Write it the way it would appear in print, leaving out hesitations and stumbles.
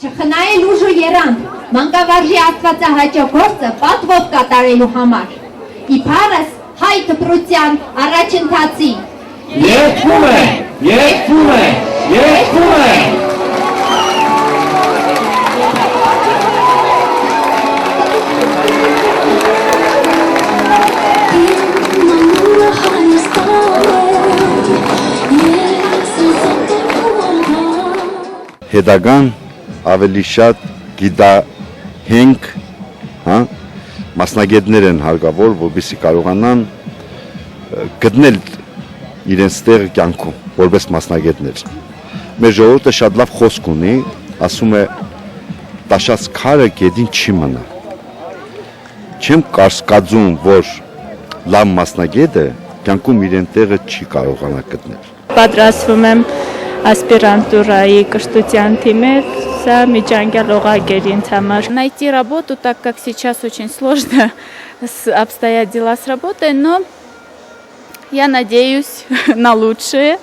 Չխնայել ուժ ու երանգ, մանկավարժի աստվածահաճո գործը պատվով կատարելու համար։ Իբարս հայ դպրության առաջընթացի։ Երգում է, երգում է, երգում է։ Հետագան ավելի շատ գիտահենք, մասնագետներ են հարկավոր, որպեսզի կարողանան գտնել իրենց տեղը կյանքում, որպես մասնագետներ։ Մեր ժողովուրդը շատ լավ խոսք ունի, ասում է տաշած քարը գետին չի մնա։ Չեմ կասկածում, որ լավ մասնագետը կյանքում իրեն տեղը չի կարողանա գտնել։ Պատրաստվում եմ аспирантурայի կրթության թիմեր, սա միջանկյալ օղակեր ինձ համար։ Найти работу, так как сейчас очень сложно обстоят дела с работой, но я надеюсь на лучшее.